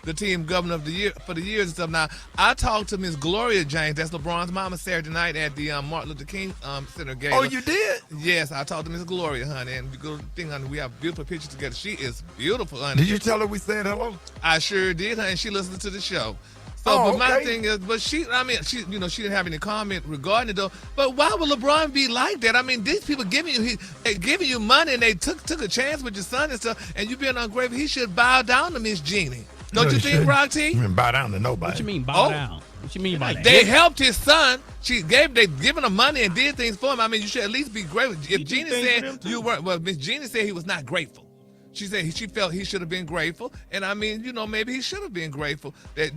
the team governor of the year for the years and stuff. Now, I talked to Miss Gloria James, that's LeBron's mama, Saturday night at the Martin Luther King Center gala. Oh, you did? Yes, I talked to Miss Gloria, honey, and the good thing, honey, we have beautiful pictures together. She is beautiful, honey. Did you tell her we said hello? I sure did, honey, and she listened to the show. So, but my thing is, she didn't have any comment regarding it, though. But why would LeBron be like that? I mean, these people giving you money, and they took a chance with your son and stuff, and you being ungrateful. He should bow down to Miss Jeannie. Don't you think, Rock T? You didn't bow down to nobody. What you mean bow down? What you mean by that? They helped his son. They given him money and did things for him. I mean, you should at least be grateful. If Jeannie said you weren't, well, Miss Jeannie said he was not grateful. She said she felt he should have been grateful, and I mean, maybe he should have been grateful that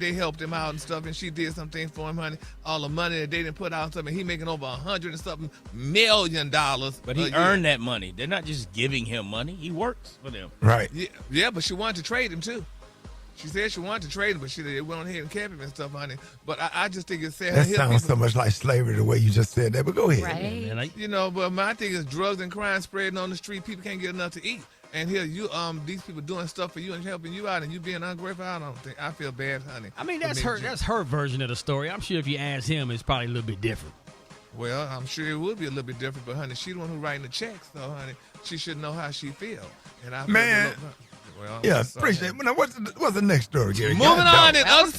they helped him out and stuff, and she did some things for him, honey. All the money that they didn't put out and stuff, and he making over $100 and something million. But he earned that money. They're not just giving him money. He works for them. Right. Yeah, but she wanted to trade him too. She said she wanted to trade him, but they went on ahead and kept him and stuff, honey. But I just think it's sad. That sounds so much like slavery the way you just said that, but go ahead. Right. But my thing is drugs and crime spreading on the street. People can't get enough to eat. And here these people doing stuff for you and helping you out, and you being ungrateful. I feel bad, honey. I mean, that's her version of the story. I'm sure if you ask him, it's probably a little bit different. Well, I'm sure it would be a little bit different, but honey, she's the one who writing the checks, so honey, she should know how she feel. And I Man. Well, Yeah, appreciate it. Now, what's the next story, Gary? Moving on in other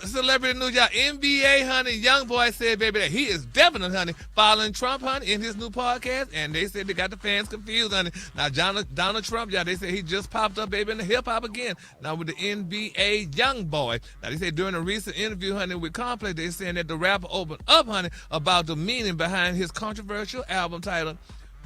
celebrity news, y'all. NBA, honey, young boy said, baby, that he is definitely, honey, following Trump, honey, in his new podcast, and they said they got the fans confused, honey. Now, Donald Trump, y'all, they said he just popped up, baby, in the hip-hop again. Now, with the NBA young boy. Now, they said during a recent interview, honey, with Complex, they saying that the rapper opened up, honey, about the meaning behind his controversial album titled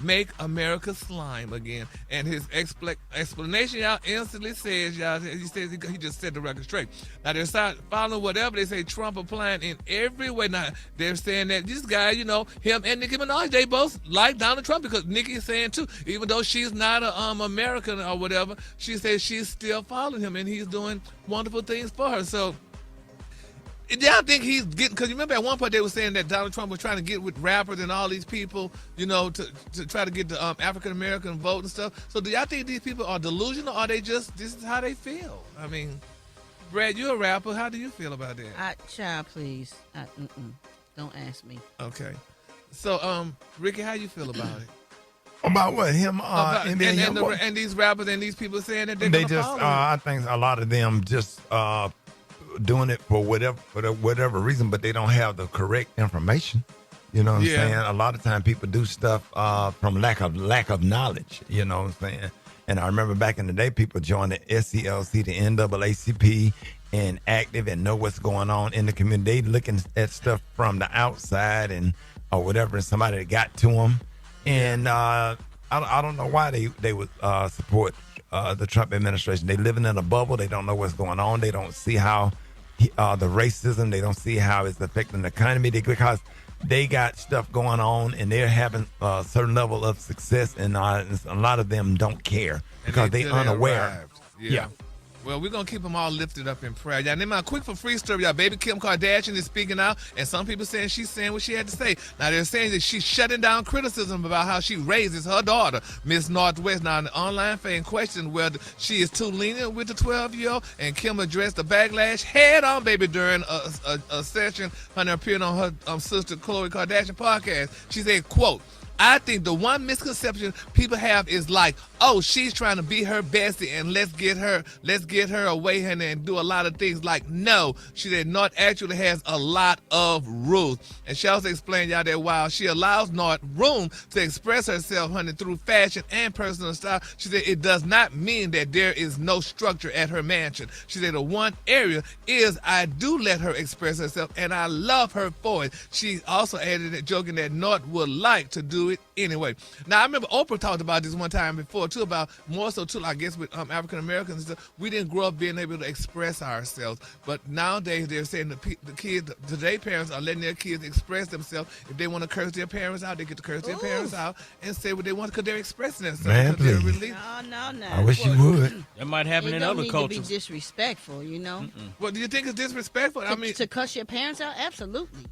Make America Slime Again. And his explanation, y'all, instantly says, y'all, he says he just set the record straight. Now, they're following whatever they say Trump applying in every way. Now, they're saying that this guy, him and Nicki Minaj, they both like Donald Trump because Nicki is saying, too, even though she's not an American or whatever, she says she's still following him and he's doing wonderful things for her. So, y'all think he's getting, because you remember at one point they were saying that Donald Trump was trying to get with rappers and all these people, to try to get the African-American vote and stuff. So do y'all think these people are delusional or are they just, this is how they feel? I mean, Brad, you're a rapper. How do you feel about that? Child, please. Don't ask me. Okay. So, Ricky, how you feel about it? About what? Him and these rappers and these people saying that they just, I think a lot of them just, doing it for whatever reason, but they don't have the correct information. You know what I'm saying? A lot of times people do stuff from lack of knowledge. You know what I'm saying? And I remember back in the day, people joined the SCLC, the NAACP, and active and know what's going on in the community. They looking at stuff from the outside or whatever, and somebody that got to them. And I don't know why they would support the Trump administration. They living in a bubble. They don't know what's going on. They don't see how the racism, they don't see how it's affecting the economy because they got stuff going on and they're having a certain level of success, and a lot of them don't care because they're unaware. Yeah. Well, we're going to keep them all lifted up in prayer. Y'all, my quick for free story, y'all. Baby Kim Kardashian is speaking out, and some people saying she's saying what she had to say. Now, they're saying that she's shutting down criticism about how she raises her daughter, Miss Northwest. Now, the online fan questioned whether she is too lenient with the 12-year-old, and Kim addressed the backlash head on, baby, during a session when appearing on her sister Khloe Kardashian podcast. She said, quote, I think the one misconception people have is like, oh, she's trying to be her bestie and let's get her away and do a lot of things. Like, no, she said North actually has a lot of rules. And she also explained, y'all, that while she allows North room to express herself, honey, through fashion and personal style, she said it does not mean that there is no structure at her mansion. She said the one area is I do let her express herself and I love her for it. She also added, joking that North would like to do do it anyway. Now, I remember Oprah talked about this one time before, too, about more so, too, I guess, with African Americans. We didn't grow up being able to express ourselves. But nowadays, they're saying the kids, today's parents are letting their kids express themselves. If they want to curse their parents out, they get to curse their parents out and say what they want because they're expressing themselves. Man, please. No. I wish you would. That might happen in other cultures. cultures. To be disrespectful, you know. Well, do you think it's disrespectful? To cuss your parents out? Absolutely.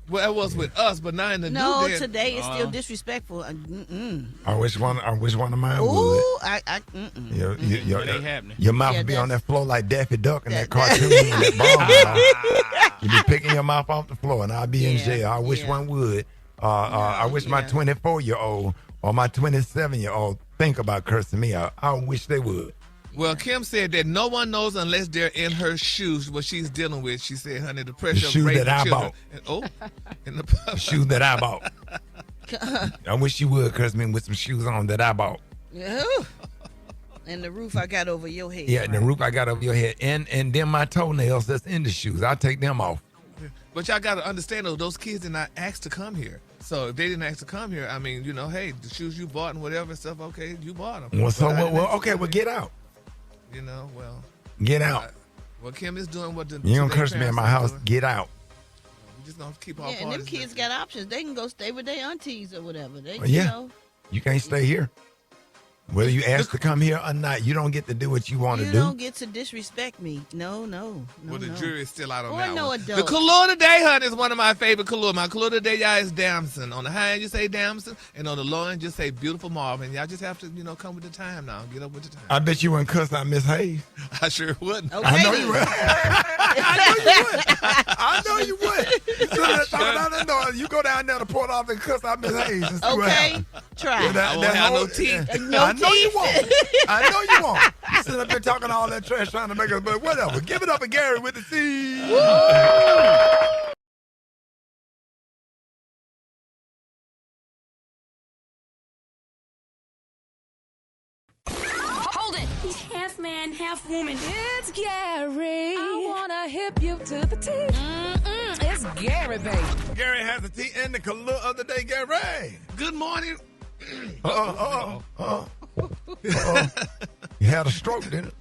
Well, it was with us, but now in the no, new day, today it's still disrespectful. I wish one of mine would. Your mouth would be on that floor like Daffy Duck in that cartoon. That bomb. You be picking your mouth off the floor, and I'll be in jail. I wish one would. I wish my 24-year-old or my 27-year-old think about cursing me out. I wish they would. Well, Kim said that no one knows unless they're in her shoes what she's dealing with. She said, honey, the pressure of raising children. The shoes that I bought. I wish you would curse me with some shoes on that I bought. And the roof I got over your head. Yeah, the roof I got over your head. And then my toenails that's in the shoes. I'll take them off. But y'all got to understand, though, those kids did not ask to come here. So if they didn't ask to come here, I mean, hey, the shoes you bought and whatever stuff, okay, you bought them. Well, get out. Get out. Well, Kim is doing what the you don't curse me in my house. Doing. Get out. We just gonna keep our and them kids got options. They can go stay with their aunties or whatever. You can't stay here. Whether you ask to come here or not, you don't get to do what you want to do. You don't get to disrespect me. No. Well, the jury is still out on or that no one. Adult. The color today, honey, is one of my favorite color. My color today, y'all, is damson. On the high end, you say damson, and on the low end, just say beautiful Marvin. Y'all just have to, come with the time now. Get up with the time. I bet you wouldn't cuss out Miss Hayes. I sure wouldn't. Okay, I know you would. I know you would. You go down there to Port Arthur and cuss out Miss Hayes and see what happens. Try. I won't have no teeth. I know you won't. I know you won't. You sitting up there talking all that trash trying to make us, but whatever. Give it up to Gary with the C. Hold it. He's half man, half woman. It's Gary. I wanna hip you to the T. It's Gary, baby. Gary has the T in the color of the day, Gary. Good morning. You had a stroke, didn't it?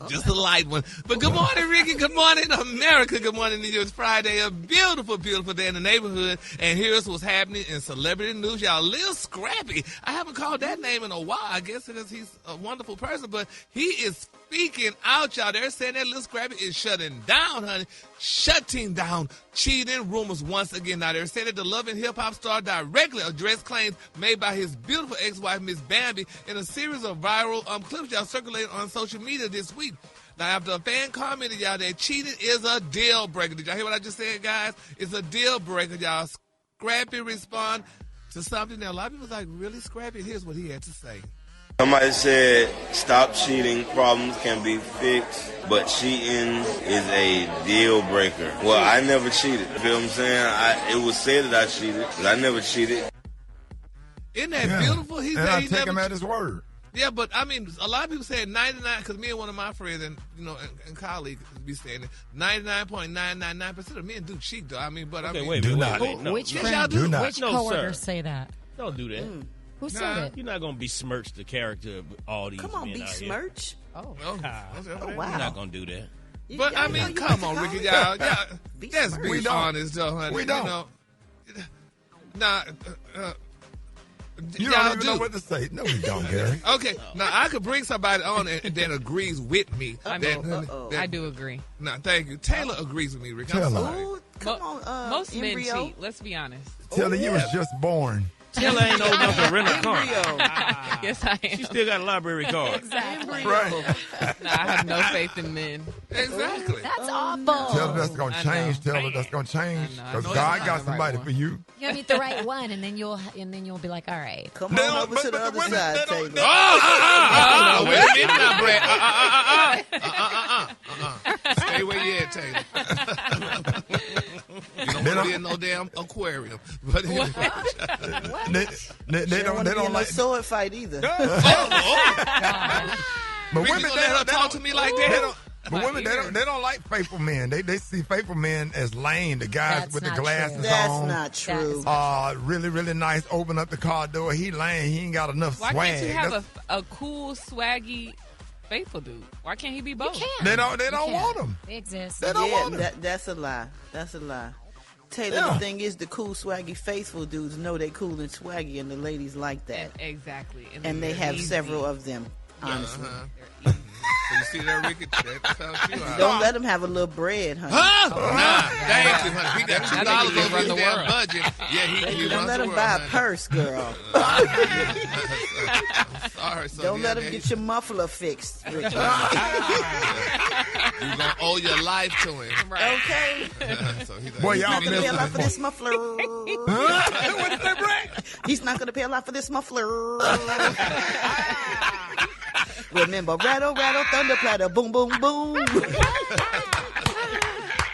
Just a light one. But good morning, Rickey. Good morning, America. Good morning to you. It's Friday, a beautiful, beautiful day in the neighborhood. And here's what's happening in celebrity news. Y'all, Lil Scrappy. I haven't called that name in a while, I guess, because he's a wonderful person. But he is speaking out, y'all. They're saying that Lil Scrappy is shutting down, honey. Shutting down cheating rumors once again. Now, they're saying that the Love and Hip Hop star directly addressed claims made by his beautiful ex-wife, Miss Bambi, in a series of viral clips y'all circulating on social media this week. Now, after a fan commented, y'all, that cheating is a deal breaker. Did y'all hear what I just said, guys? It's a deal breaker, y'all. Scrappy respond to something that a lot of people was like, really, Scrappy? Here's what he had to say. Somebody said, stop cheating, problems can be fixed, but cheating is a deal breaker. Well, I never cheated. You feel what I'm saying? It was said that I cheated, but I never cheated. Isn't that beautiful? He said I he take never him at his word. Yeah, but I mean, a lot of people say 99, because me and one of my friends and and colleagues be saying it, 99.999% of men do cheat, though. I mean, but okay, I mean, wait, do not. Which friend do not? Which coworkers say that? Don't do that. Who said it? You're not gonna besmirch the character of all these. Come on, men besmirch. Oh, wow. You're not gonna do that. But I mean, come on, Rickey, y'all. Let's be honest, though, honey. We don't. You don't even know what to say. No, we don't, Gary. Okay, now I could bring somebody on that agrees with me. I do agree. No, thank you. Taylor agrees with me, Rick. Taylor. Come on, most men embryo. cheat. Let's be honest. Taylor, you was just born. Taylor ain't old enough to rent a car. Yes, I am. She still got a library card. Exactly. Right. No, I have no faith in men. Exactly. That's awful. Taylor, that's going to change. Taylor, that's going to change. Because God got somebody for you. You gotta meet the right one, and then you'll be like, all right. Come on over to the other side, Taylor. Wait a minute now, Brett. Stay where you at, Taylor. You don't want to be in no damn aquarium. But anyway. They don't like sword fight either. But women, they don't talk to me like that. But women, they don't like faithful men. They see faithful men as lame. The guys That's with the not glasses true. That's on. not true. Really, really nice. Open up the car door. He lame. He ain't got enough Why swag. can't you have a cool, swaggy, faithful dude? Why can't he be both? You can. They don't You can. want him. They exist. They don't want him. That's a lie. That's a lie. Taylor, the thing is, the cool, swaggy, faithful dudes know they cool and swaggy, and the ladies like that. Exactly. And they have easy. several of them, honestly. So you see that, Ricky? That's how you are. Don't let them have a little bread, honey. Nah, thank you, honey. He got $2 think he over run his the damn world. budget. Yeah, he Don't runs let the them world, buy a honey. purse, girl. I'm sorry, son. Don't Yeah, let them man. get your muffler fixed, Ricky. You're gonna owe your life to him. Okay. So he's like, Boy, y'all He's not gonna pay a lot for missing this muffler. What did they bring? He's not gonna pay a lot for this muffler. Remember, rattle, rattle, thunder platter, boom, boom, boom.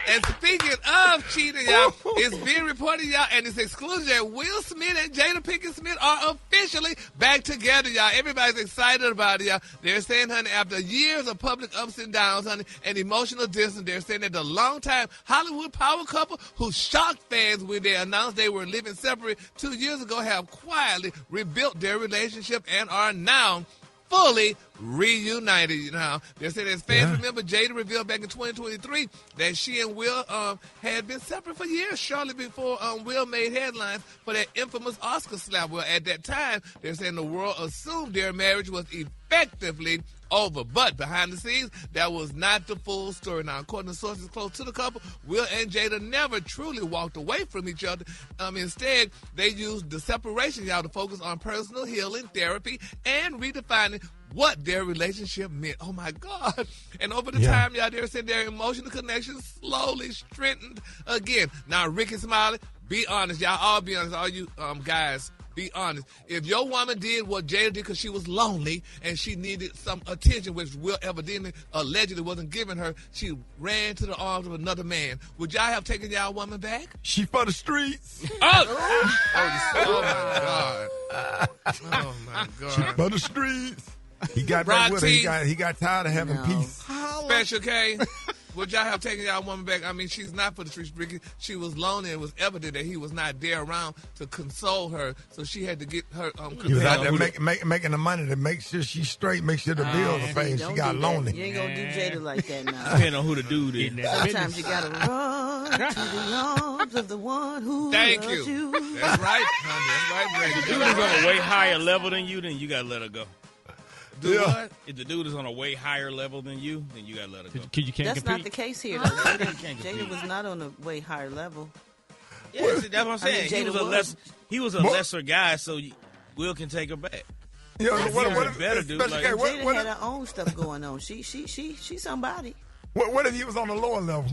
And speaking of cheating, y'all, it's being reported, y'all, and it's exclusive that Will Smith and Jada Pinkett Smith are officially back together, y'all. Everybody's excited about it, y'all. They're saying, honey, after years of public ups and downs, honey, and emotional distance, they're saying that the longtime Hollywood power couple who shocked fans when they announced they were living separate 2 years ago have quietly rebuilt their relationship and are now fully reunited. You know, they're saying, as fans remember, Jada revealed back in 2023 that she and Will had been separate for years, shortly before Will made headlines for that infamous Oscar slap. Well, at that time, they're saying the world assumed their marriage was effectively over, but behind the scenes, that was not the full story. Now, according to sources close to the couple, Will and Jada never truly walked away from each other. Instead, they used the separation, y'all, to focus on personal healing, therapy, and redefining what their relationship meant. Oh, my God. And over the time, y'all, they're saying their emotional connection slowly strengthened again. Now, Rickey, Smiley, be honest. Y'all all be honest. All you guys, be honest. If your woman did what Jada did because she was lonely and she needed some attention, which Will evidently allegedly wasn't giving her, she ran to the arms of another man. Would y'all have taken y'all woman back? She for the streets. Oh my God. Oh, my God. She for the streets. He got Rock back with her. T. He got tired of having peace. Special K. Would y'all have taken y'all woman back? I mean, she's not for the streets, Ricky. She was lonely. It was evident that he was not there around to console her, so she had to get her. He was out there making the money to make sure she's straight, make sure the bills are paid. She got lonely. You ain't gonna do Jada like that now. Depending on who the dude is. Sometimes you gotta run to the arms of the one who Thank loves you. you. That's right, honey. That's right, If Brady. the dude is on a way higher level than you, then you gotta let her go. Do what? If the dude is on a way higher level than you, then you gotta let her go. You can't That's compete. not the case here. Though. Jada was not on a way higher level. Yeah, see, that's what I'm saying. I mean, he was a lesser guy, so Will can take her back. Yeah, what better dude? Special Like, K, Jada had her own stuff going on. She somebody. what if he was on the lower level?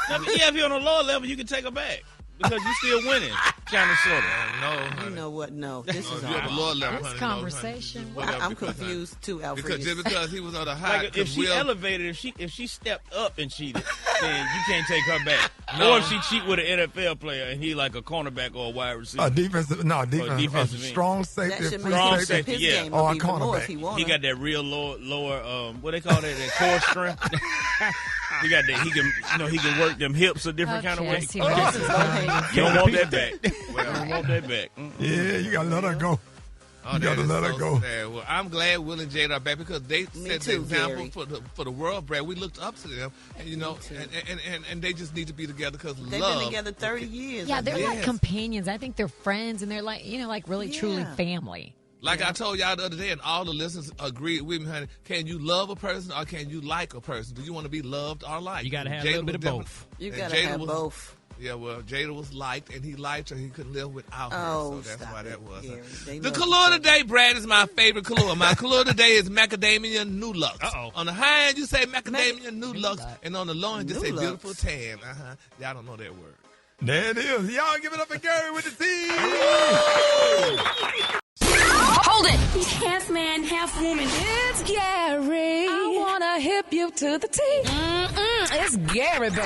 Yeah, if you're on a lower level, you can take her back because you're still winning, kind of, sort of. No, honey. You know what? No, this is You're at the lower level, This honey. conversation. No, honey. I'm confused too, Alfred. Just because he was on the high. Like if she Will, elevated, if she stepped up and cheated, then you can't take her back. No. Or if she cheat with an NFL player and he like a cornerback or a wide receiver. Defensive defensive end. strong safety, That should free make Strong him safety. step his yeah. game Or up a even more cornerback. if he wanted. He got that real lower what they call that core strength. He got that. He can work them hips a different kind of way. I see where this is going. You don't want that back. You don't want that back. Yeah, you gotta let her go. Oh, You that gotta is let her so go. sad. Well, I'm glad Will and Jada are back because they set the too, example Gary. for the world, Brad. We looked up to them, and and they just need to be together because They've love. been together 30 years. Yeah, they're like Yes. companions. I think they're friends, and they're like, like really, truly family. Like I told y'all the other day, and all the listeners agreed with me, honey. Can you love a person or can you like a person? Do you want to be loved or liked? You got to have a Jada little bit of was both. You and gotta Jada have was- both. Yeah, well, Jada was liked, and he liked her. He couldn't live without her, Oh, so that's stop why it, that was. Gary. They The love color each other. today, Brad, is my favorite color. My color today is macadamia nulux. Uh-oh. On the high end, you say macadamia nulux, and on the low end, just say Nulux. beautiful tan. Y'all don't know that word. There it is. Y'all give it up for Gary with the team. Hold it! Half man, half woman. It's Gary. I wanna hip you to the T. It's Gary, baby.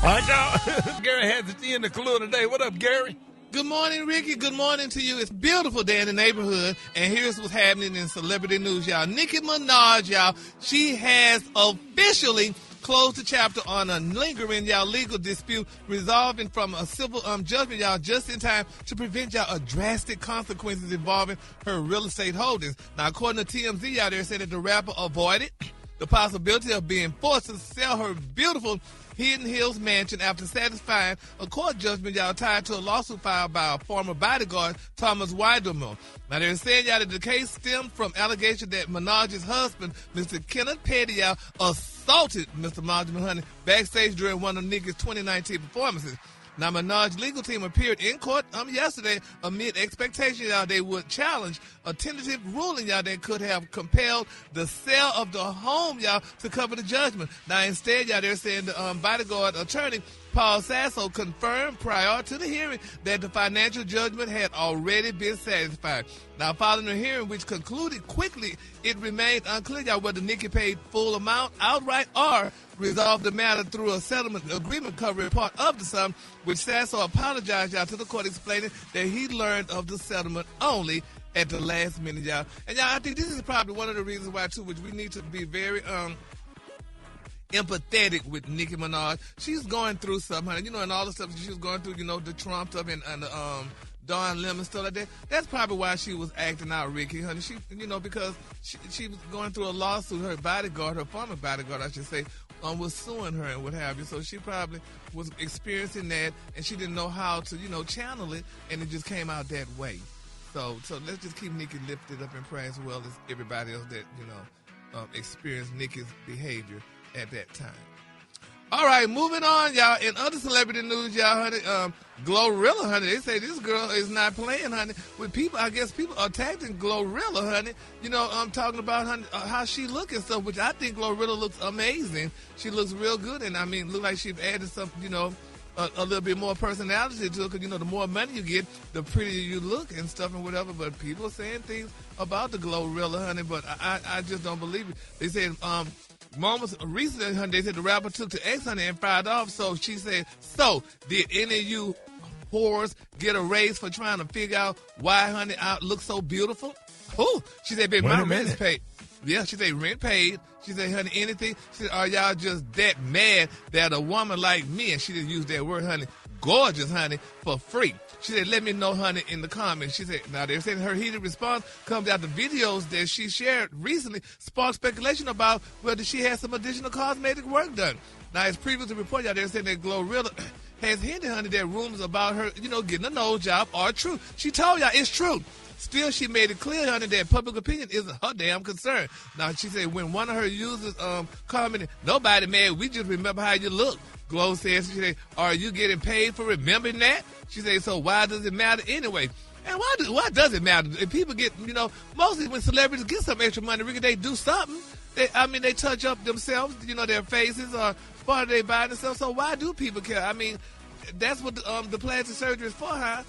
All right, y'all. Gary has the tea in the clue today. What up, Gary? Good morning, Ricky. Good morning to you. It's a beautiful day in the neighborhood, and here's what's happening in celebrity news, y'all. Nicki Minaj, y'all, she has officially closed the chapter on a lingering, y'all, legal dispute resolving from a civil judgment, y'all, just in time to prevent, y'all, a drastic consequences involving her real estate holdings. Now, according to TMZ, y'all, they're saying that the rapper avoided the possibility of being forced to sell her beautiful Hidden Hills mansion after satisfying a court judgment, y'all, tied to a lawsuit filed by a former bodyguard, Thomas Weidelman. Now, they're saying, y'all, that the case stemmed from allegations that Minaj's husband, Mr. Kenneth Petty, y'all, assaulted Mr. Weidelman, honey, backstage during one of Nicki's 2019 performances. Now, Minaj's legal team appeared in court yesterday amid expectation, y'all, they would challenge a tentative ruling, y'all, that could have compelled the sale of the home, y'all, to cover the judgment. Now, instead, y'all, they're saying the bodyguard attorney, Paul Sasso, confirmed prior to the hearing that the financial judgment had already been satisfied. Now, following the hearing, which concluded quickly, it remained unclear, y'all, whether Nicki paid full amount outright or resolved the matter through a settlement agreement covering part of the sum, which Sasso apologized, y'all, to the court, explaining that he learned of the settlement only at the last minute, y'all. And, y'all, I think this is probably one of the reasons why, too, which we need to be very empathetic with Nicki Minaj. She's going through something, honey. You know, and all the stuff she was going through, you know, the Trump stuff and the Dawn Lemon stuff like that. That's probably why she was acting out, Ricky, honey. She, you know, because she was going through a lawsuit. Her bodyguard, her former bodyguard, I should say, was suing her and what have you. So she probably was experiencing that, and she didn't know how to, you know, channel it, and it just came out that way. So let's just keep Nicki lifted up in prayer as well as everybody else that, you know, experienced Nicki's behavior at that time. All right, moving on, y'all. In other celebrity news, y'all, honey, Glorilla, honey, they say this girl is not playing, honey, with people. I guess people are attacking Glorilla, honey. You know, I'm talking about, honey, how she looks and stuff, which I think Glorilla looks amazing. She looks real good, and I mean, look like she's added something, you know, a little bit more personality to it, because, you know, the more money you get, the prettier you look and stuff and whatever. But people are saying things about the Glorilla, honey, but I just don't believe it. They said, moments recently, honey, they said the rapper took to X, honey, and fired off. So she said, so did any of you whores get a raise for trying to figure out why, honey, I look so beautiful? Oh, she said, baby, my rent's paid. Yeah, she said, rent paid. She said, honey, anything? She said, are y'all just that mad that a woman like me, and she didn't use that word, honey, gorgeous, honey, for free? She said, let me know, honey, in the comments. She said, now they're saying her heated response comes out the videos that she shared recently sparked speculation about whether she had some additional cosmetic work done. Now, as previously reported, y'all, they're saying that Glorilla has hinted, honey, that rumors about her, you know, getting a nose job are true. She told y'all it's true. Still, she made it clear, honey, that public opinion isn't her damn concern. Now, she said when one of her users commented, nobody mad, we just remember how you look. Glow says, she said, are you getting paid for remembering that? She said, so why does it matter anyway? And why does it matter? If people get, you know, mostly when celebrities get some extra money, Ricky, they do something. They touch up themselves, you know, their faces or part of their body and stuff. So why do people care? I mean, that's what the plastic surgery is for, huh?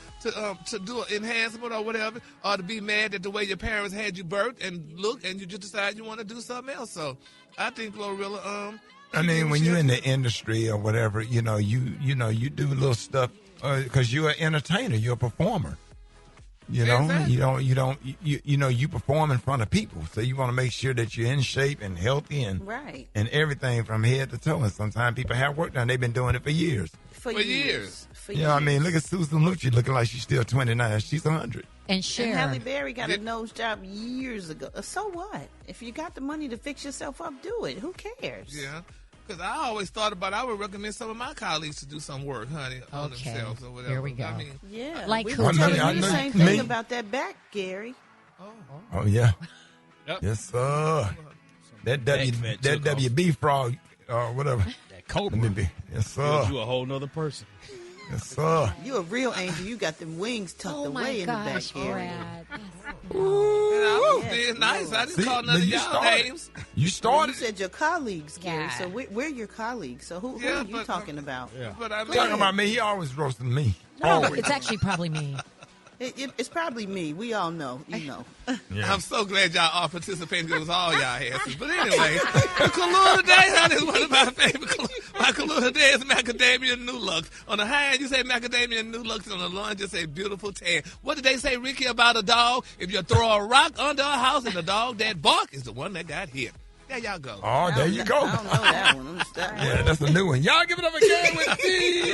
To do an enhancement or whatever, or to be mad at the way your parents had you birthed and look, and you just decide you want to do something else. So I think Glorilla, I mean, when you're in the industry or whatever, you know, you do little stuff because you're an entertainer, you're a performer. You know, exactly. you perform in front of people, so you want to make sure that you're in shape and healthy and right and everything from head to toe. And sometimes people have work done; they've been doing it for years. For years. I mean, look at Susan Lucci looking like she's still 29. She's 100. And Cher. And Halle Berry got a nose job years ago. So what? If you got the money to fix yourself up, do it. Who cares? Yeah. Because I always thought about, I would recommend some of my colleagues to do some work, honey, on themselves or whatever. Here we go. I mean, yeah. Like we who? were telling you the same thing about that back, Gary. Oh yeah. Yep. Yes, sir. That WB frog or whatever. That cobra. Yes, sir. You a whole nother person. Yes, sir. You a real angel. You got them wings tucked away in the back, Gary. I was being nice. I didn't call none of y'all names. You started. You said your colleagues, Gary. Yeah. So we're your colleagues. So who are you talking about? Yeah. But I mean, Talking about me, he always roasting me. No, it's actually probably me. It's probably me. We all know. You know. Yeah. I'm so glad y'all all participating. It was all y'all answers. But anyway, the Kahlua today, honey, is one of my favorite. My Kahlua today is macadamia Nulux. On the high end, you say macadamia Nulux. On the low end, you say beautiful tan. What did they say, Ricky, about a dog? If you throw a rock under a house and the dog that bark is the one that got hit. There y'all go. Oh, there you go. I don't know that one. Yeah, that's a new one. Y'all give it up again with Steve.